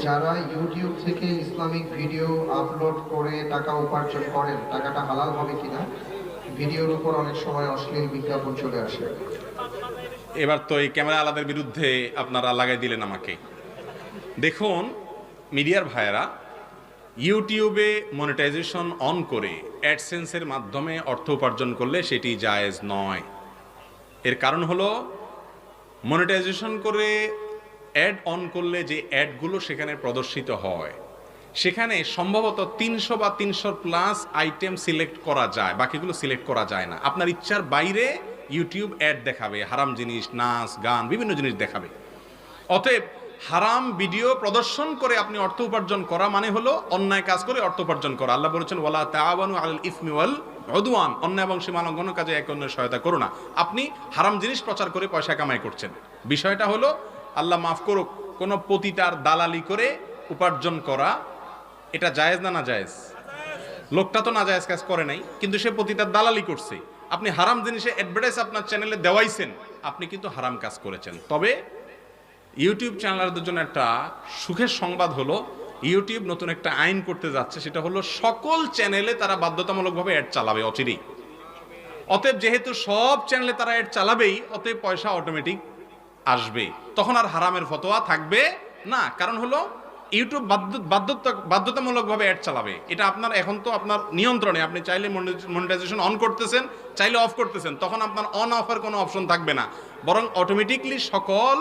যারা ইউটিউব থেকে Islamic video upload করে টাকা উপার্জন করেন, টাকাটা হালাল হবে কিনা? ভিডিওর উপর অনেক সময় অশ্লীল বিজ্ঞাপন চলে আসে। এবার তো এই ক্যামেরা আলাদের বিরুদ্ধে আপনারা লাগাই দিলেন আমাকে। দেখুন মিডিয়ার ভাইয়েরা, ইউটিউবে মনিটাইজেশন অন করে অ্যাডসেন্সের মাধ্যমে অর্থ উপার্জন করলে সেটি জায়েজ নয়। এর কারণ হলো মনিটাইজেশন করে অ্যাড অন করলে যে অ্যাডগুলো সেখানে প্রদর্শিত হয় সেখানে সম্ভবত 300 বা 300+ আইটেম সিলেক্ট করা যায়, বাকিগুলো সিলেক্ট করা যায় না। আপনার ইচ্ছার বাইরে ইউটিউব অ্যাড দেখাবে, হারাম জিনিস, নাচ গান, বিভিন্ন জিনিস দেখাবে। অতএব হারাম ভিডিও প্রদর্শন করে আপনি অর্থ উপার্জন করা মানে হলো অন্যায় কাজ করে অর্থ উপার্জন করা। আল্লাহ বলেছেন ওয়ালা তাআওয়ানু আলাল ইসমি ওয়াল উদওয়ান, অন্যায় এবং সীমা লঙ্ঘনের কাজে একে অন্যের সহায়তা করো না। আপনি হারাম জিনিস প্রচার করে পয়সা কামাই করছেন। বিষয়টা হলো, আল্লাহ মাফ করুক, কোনো পতিতার দালালি করে উপার্জন করা এটা জায়েজ না? না জায়েজ? লোকটা তো না জায়েজ কাজ করে নাই, কিন্তু সে পতিতার দালালি করছে। আপনি হারাম জিনিসে অ্যাডভার্টাইজ আপনার চ্যানেলে দেওয়াইছেন, আপনি কিন্তু হারাম কাজ করেছেন। তবে ইউটিউব চ্যানেলারদের জন্য একটা সুখের সংবাদ হলো, ইউটিউব নতুন একটা আইন করতে যাচ্ছে, সেটা হলো সকল চ্যানেলে তারা বাধ্যতামূলকভাবে অ্যাড চালাবে অচিরেই। অতএব যেহেতু সব চ্যানেলে তারা অ্যাড চালাবেই, অতএব পয়সা অটোমেটিক আসবে, তখন আর হারামের ফতোয়া থাকবে না। কারণ হলো ইউটিউব বাধ্যতামূলকভাবে অ্যাড চালাবে। এটা আপনার এখন তো আপনার নিয়ন্ত্রণে, আপনি চাইলে মনিটাইজেশন অন করতেছেন, চাইলে অফ করতেছেন, তখন আপনার অন অফের কোনো অপশন থাকবে না, বরং অটোমেটিকলি সকল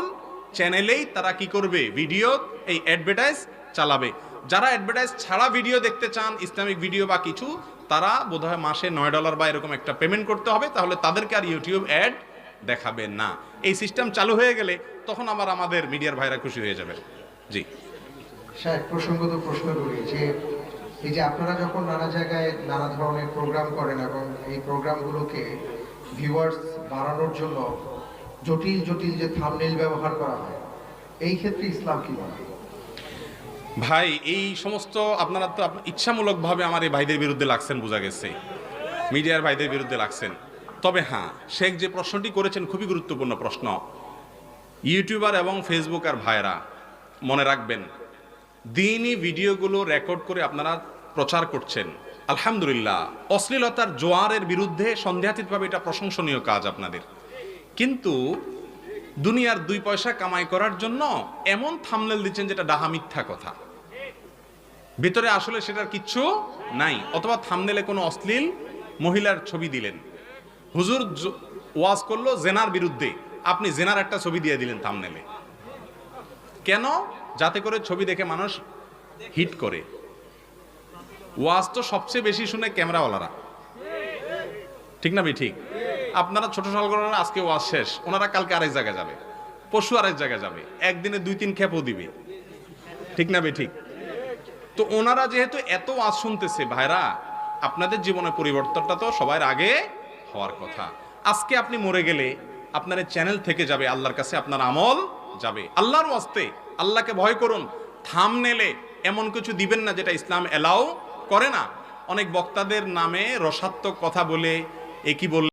চ্যানেলেই তারা কি করবে, ভিডিও এই অ্যাডভার্টাইজ চালাবে। যারা অ্যাডভার্টাইজ ছাড়া ভিডিও দেখতে চান, ইসলামিক ভিডিও বা কিছু, তারা বোধহয় মাসে $9 বা এরকম একটা পেমেন্ট করতে হবে, তাহলে তাদেরকে আর ইউটিউব অ্যাড দেখাবে না। এই সিস্টেম চালু হয়ে গেলে তখন আবার আমাদের মিডিয়ার ভাইরা খুশি হয়ে যাবে। জি স্যার, প্রসঙ্গত প্রশ্ন করি যে এই যে আপনারা যখন নানা জায়গায় নানা ধরনের প্রোগ্রাম করেন এবং এই প্রোগ্রামগুলোকে ভিউয়ার্স বাড়ানোর জন্য জটিল জটিল যে থাম্বনেইল ব্যবহার করা হয়, এই ক্ষেত্রে ইসলাম কি বলে? ভাই, এই সমস্ত আপনারা তো ইচ্ছামূলকভাবে আমার এই ভাইদের বিরুদ্ধে লাগছেন, বোঝা গেছে, মিডিয়ার ভাইদের বিরুদ্ধে লাগছেন। তবে হ্যাঁ, শেখ যে প্রশ্নটি করেছেন খুবই গুরুত্বপূর্ণ প্রশ্ন। ইউটিউবার এবং ফেসবুকার ভাইরা মনে রাখবেন, দিনই ভিডিওগুলো রেকর্ড করে আপনারা প্রচার করছেন, আলহামদুলিল্লাহ। অশ্লীলতার জোয়ারের বিরুদ্ধে সন্দেহাতীতভাবে এটা প্রশংসনীয় কাজ আপনাদের। কিন্তু দুনিয়ার 2 পয়সা কামাই করার জন্য এমন থাম্বনেল দিচ্ছেন যেটা ডাহা মিথ্যা কথা, ভিতরে আসলে সেটার কিচ্ছু নাই। অথবা থাম্বনেলে কোনো অশ্লীল মহিলার ছবি দিলেন, হুজুর ওয়াজ করলো জেনার বিরুদ্ধে, আপনি জেনার একটা ছবি দিয়ে দিলেন থাম্বনেলে। কেন? যাতে করে ছবি দেখে মানুষ হিট করে। ওয়াজ তো সবচেয়ে বেশি শুনে ক্যামেরাওয়ালারা, ঠিক না ভাই? ঠিক। আপনারা ছোট সালগড়ারা আজকে ওয়াজ শেষ, ওনারা কালকে আরেক জায়গায় যাবে, পরশু আরেক জায়গায় যাবে, একদিনে 2-3 খেপও দিবে, ঠিক না ভাই? ঠিক। তো ওনারা যেহেতু এত ওয়াজ শুনতেছে, ভাইরা আপনাদের জীবনে পরিবর্তনটা তো সবার আগে হওয়ার কথা। আজকে আপনি মরে গেলে আপনার চ্যানেল থেকে যাবে, আল্লাহর কাছে আপনার আমল যাবে। আল্লাহর ওয়াস্তে আল্লাহকে ভয় করুন, থাম্বনেলে এমন কিছু দিবেন না যেটা ইসলাম এলাও করে না। অনেক বক্তাদের নামে রসাত্মক কথা বলে, এ কি বললে